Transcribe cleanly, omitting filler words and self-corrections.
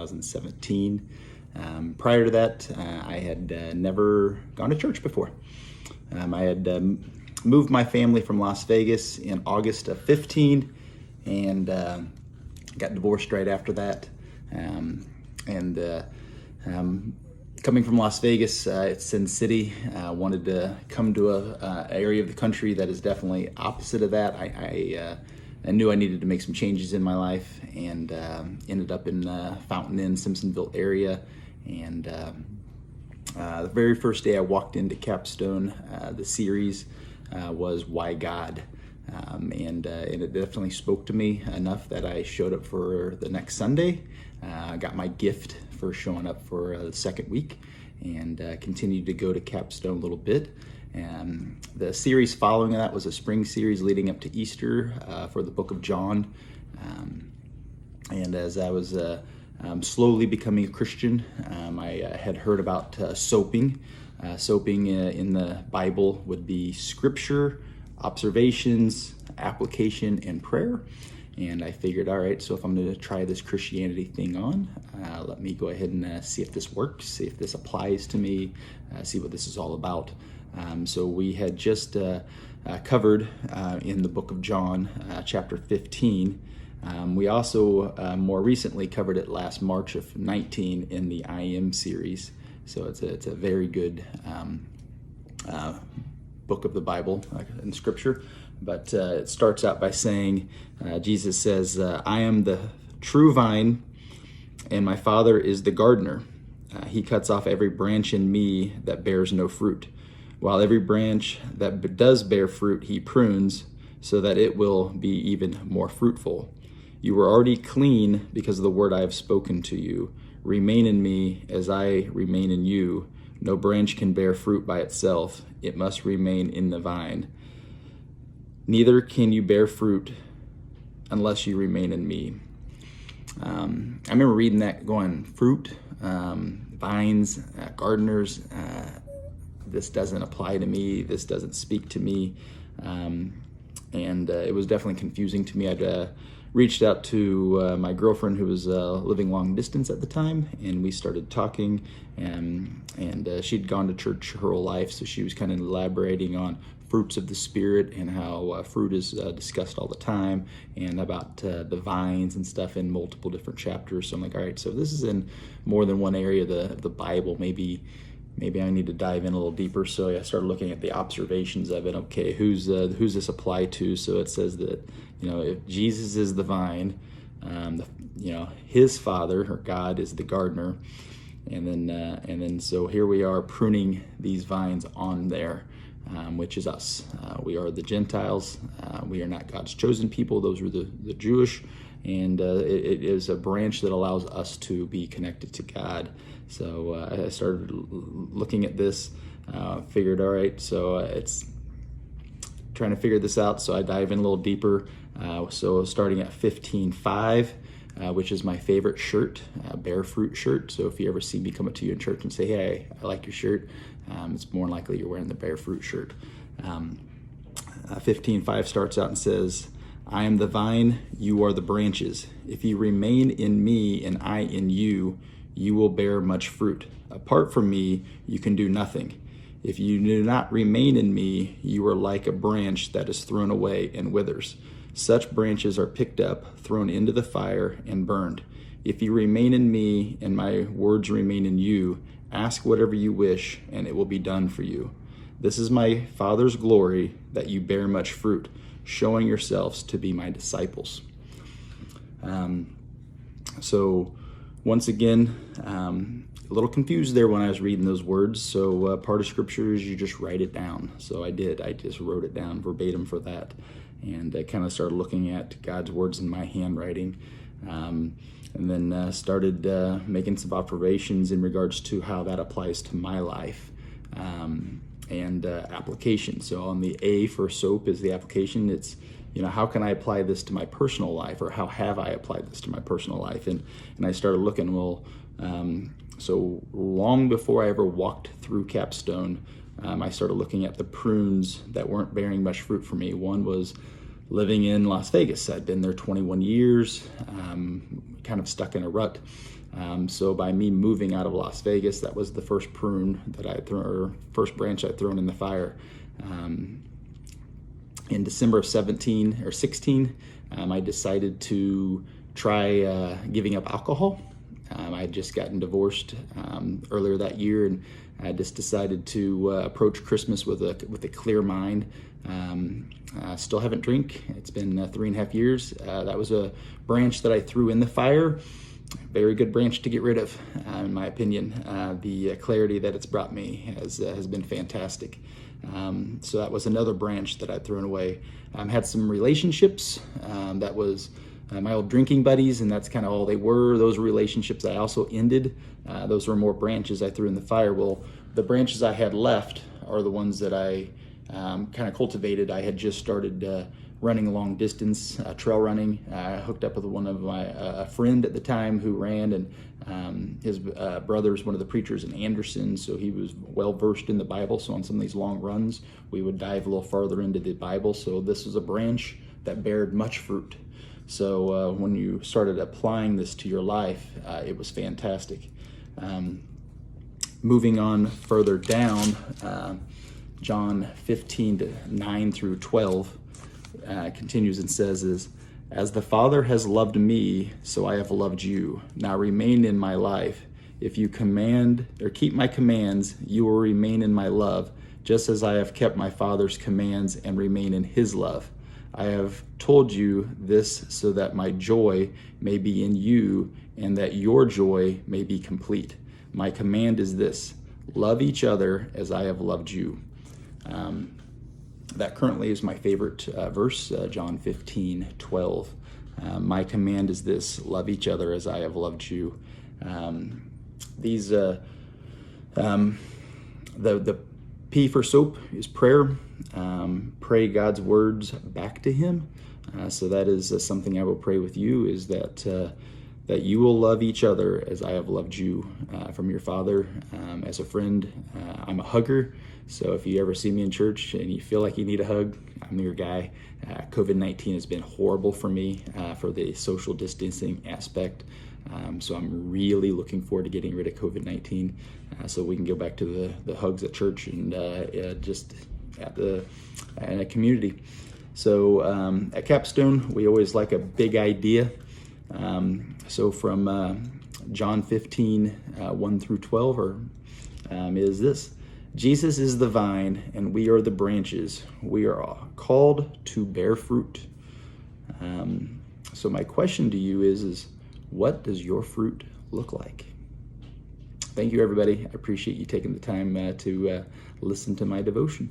2017. Prior to that, I had never gone to church before. I had moved my family from Las Vegas in August of 15 and got divorced right after that. Coming from Las Vegas, it's Sin City. Wanted to come to a area of the country that is definitely opposite of that. I knew I needed to make some changes in my life, and ended up in Fountain Inn, Simpsonville area. And the very first day I walked into Capstone, the series was Why God? And it definitely spoke to me enough that I showed up for the next Sunday. Got my gift for showing up for the second week, and continued to go to Capstone a little bit. And the series following that was a spring series leading up to Easter for the book of John. And as I was slowly becoming a Christian, I had heard about soaping. Soaping in the Bible would be scripture, observations, application, and prayer. And I figured, all right, so if I'm going to try this Christianity thing on, let me go ahead and see if this works, see if this applies to me, see what this is all about. So we had just covered in the book of John, chapter 15. We also more recently covered it last March of 19 in the I Am series. So it's a very good book of the Bible in Scripture. But it starts out by saying, Jesus says, I am the true vine, and my Father is the gardener. He cuts off every branch in me that bears no fruit, while every branch that does bear fruit he prunes, so that it will be even more fruitful. You are already clean because of the word I have spoken to you. Remain in me as I remain in you. No branch can bear fruit by itself. It must remain in the vine. Neither can you bear fruit unless you remain in me. I remember reading that going, fruit, vines, gardeners, this doesn't apply to me. This doesn't speak to me. And it was definitely confusing to me. I'd reached out to my girlfriend, who was living long distance at the time, and we started talking. And she'd gone to church her whole life, so she was kind of elaborating on fruits of the Spirit and how fruit is discussed all the time, and about the vines and stuff in multiple different chapters. So I'm like, all right, so this is in more than one area of the Bible. Maybe I need to dive in a little deeper. So I started looking at the observations of it. Okay, who's this apply to? So it says that, if Jesus is the vine, his Father or God is the gardener, and then so here we are pruning these vines on there, which is us. We are the Gentiles. We are not God's chosen people. Those were the Jewish, and it is a branch that allows us to be connected to God. So I started looking at this, figured, all right, so it's trying to figure this out. So I dive in a little deeper. So starting at 15:5, which is my favorite shirt, bear fruit shirt. So if you ever see me come up to you in church and say, hey, I like your shirt, it's more likely you're wearing the bear fruit shirt. 15:5 starts out and says, I am the vine, you are the branches. If you remain in me and I in you, you will bear much fruit. Apart from me, you can do nothing. If you do not remain in me, you are like a branch that is thrown away and withers. Such branches are picked up, thrown into the fire, and burned. If you remain in me and my words remain in you, ask whatever you wish, and it will be done for you. This is my Father's glory, that you bear much fruit, showing yourselves to be my disciples. So once again, a little confused there when I was reading those words. So part of scripture is you just write it down. So I did. I just wrote it down verbatim for that. And I kind of started looking at God's words in my handwriting. And then started making some observations in regards to how that applies to my life. And application. So on the A for soap is the application. It's, how can I apply this to my personal life, or how have I applied this to my personal life? And I started looking, so long before I ever walked through Capstone, I started looking at the prunes that weren't bearing much fruit for me. One was living in Las Vegas. I'd been there 21 years, kind of stuck in a rut. So by me moving out of Las Vegas, that was the first prune that I had thrown, or first branch I'd thrown in the fire. In December of 17 or 16, I decided to try giving up alcohol. I had just gotten divorced earlier that year, and I just decided to approach Christmas with a clear mind. I still haven't drank. It's been 3.5 years. That was a branch that I threw in the fire. Very good branch to get rid of, in my opinion. The clarity that it's brought me has been fantastic. So that was another branch that I'd thrown away. Had some relationships. That was my old drinking buddies, and that's kind of all they were. Those relationships I also ended. Those were more branches I threw in the fire. Well, the branches I had left are the ones that I kind of cultivated. I had just started running long distance, trail running. I hooked up with one of a friend at the time who ran, and his brother's one of the preachers in Anderson, so he was well versed in the Bible. So on some of these long runs, we would dive a little farther into the Bible. So this was a branch that bared much fruit. So when you started applying this to your life, it was fantastic. Moving on further down, John 15:9 through 12 continues and says, "As the Father has loved me, so I have loved you. Now remain in my life. If you command or keep my commands, you will remain in my love, just as I have kept my Father's commands and remain in his love. I have told you this so that my joy may be in you and that your joy may be complete. My command is this: love each other as I have loved you." That currently is my favorite verse, John 15:12. My command is this: love each other as I have loved you. The P for soap is prayer. Pray God's words back to him. So that is something I will pray with you, is that you will love each other as I have loved you, from your Father. As a friend, I'm a hugger. So if you ever see me in church and you feel like you need a hug, I'm your guy. COVID-19 has been horrible for me for the social distancing aspect. So I'm really looking forward to getting rid of COVID-19 so we can go back to the hugs at church and just in a community. So at Capstone, we always like a big idea. So from John 15:1 through 12 is this: Jesus is the vine and we are the branches. We are called to bear fruit. So my question to you is what does your fruit look like? Thank you, everybody. I appreciate you taking the time to listen to my devotion.